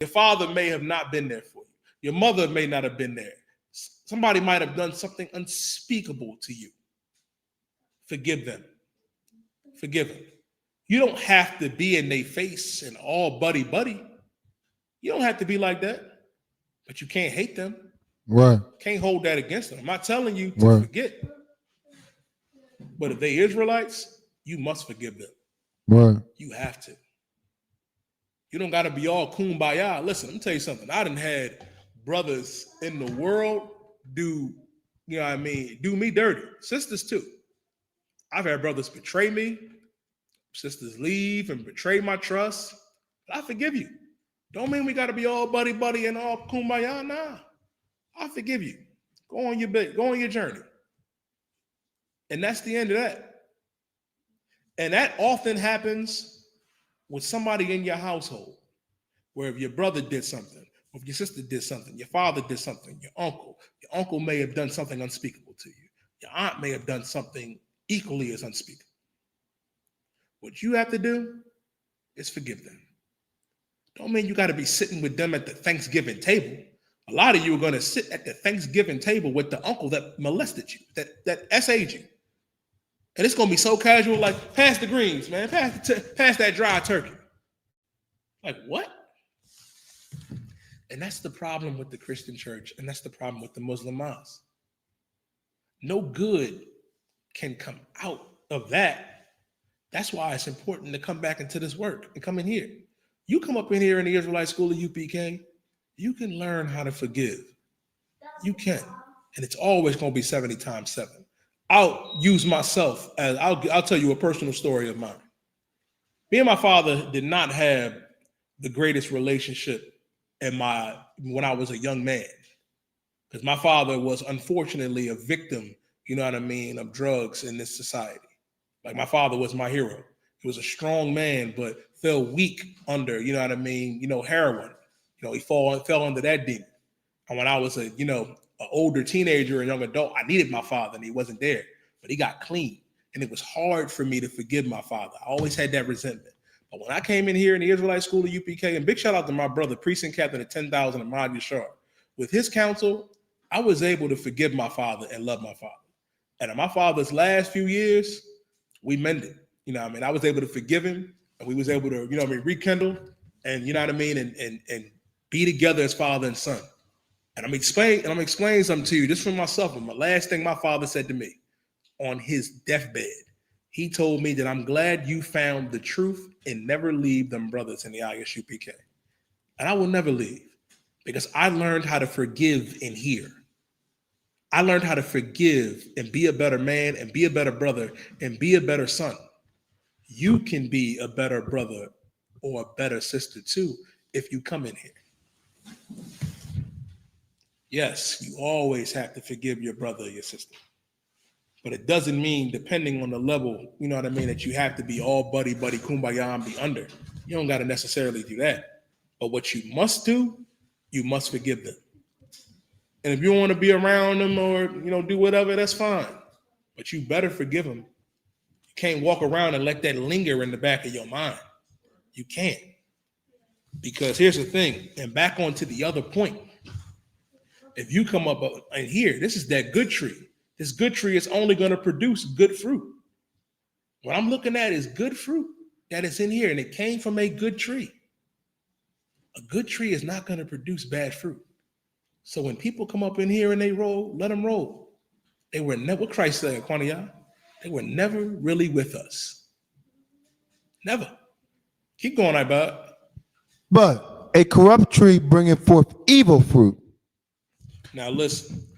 Your father may have not been there for you. Your mother may not have been there. Somebody might have done something unspeakable to you. Forgive them. Forgive them. You don't have to be in their face and all buddy. You don't have to be like that. But you can't hate them. Right. Can't hold that against them. I'm not telling you to forget. But if they Israelites, you must forgive them. Right. You have to. You don't got to be all kumbaya. Listen, let me tell you something. I done had brothers in the world do me dirty. Sisters too. I've had brothers betray me. Sisters leave and betray my trust. But I forgive you. Don't mean we got to be all buddy and all kumbaya. Nah. I forgive you. Go on your journey. And that's the end of that. And that often happens with somebody in your household, where if your brother did something, or if your sister did something, your father did something, your uncle may have done something unspeakable to you. Your aunt may have done something equally as unspeakable. What you have to do is forgive them. Don't mean you got to be sitting with them at the Thanksgiving table. A lot of you are going to sit at the Thanksgiving table with the uncle that molested you, that SA'd you. And it's going to be so casual, like, pass the greens, man. Pass that dry turkey. Like, what? And that's the problem with the Christian church, and that's the problem with the Muslim mosque. No good can come out of that. That's why it's important to come back into this work and come in here. You come up in here in the Israelite School of UPK, you can learn how to forgive. You can. And it's always going to be 70 times 7. I'll use myself as I'll tell you a personal story of mine. Me and my father did not have the greatest relationship when I was a young man, because my father was unfortunately a victim, of drugs in this society. Like, my father was my hero. He was a strong man, but fell weak under, heroin. He fell under that demon. And when I was an older teenager and young adult, I needed my father and he wasn't there, but he got clean. And it was hard for me to forgive my father. I always had that resentment. But when I came in here in the Israelite School of UPK, and big shout out to my brother, precinct captain at 10,000 Ahmad Yashar, with his counsel, I was able to forgive my father and love my father. And in my father's last few years, we mended. I was able to forgive him, and we was able to, rekindle, and and be together as father and son. And I'm explaining something to you just for myself. And the last thing my father said to me on his deathbed, he told me that I'm glad you found the truth and never leave them brothers in the ISUPK. And I will never leave, because I learned how to forgive in here. I learned how to forgive and be a better man and be a better brother and be a better son. You can be a better brother or a better sister too if you come in here. Yes, you always have to forgive your brother or your sister. But it doesn't mean, depending on the level, that you have to be all buddy, kumbaya, and be under. You don't got to necessarily do that. But what you must do, you must forgive them. And if you want to be around them or, do whatever, that's fine. But you better forgive them. You can't walk around and let that linger in the back of your mind. You can't. Because here's the thing, and back onto the other point. If you come up and here, this is that good tree. This good tree is only going to produce good fruit. What I'm looking at is good fruit that is in here, and it came from a good tree. A good tree is not going to produce bad fruit. So when people come up in here and they roll, let them roll. They were never, what Christ said, Kwaniya, they were never really with us. Never. Keep going, Ibad. But a corrupt tree bringeth forth evil fruit. Now listen,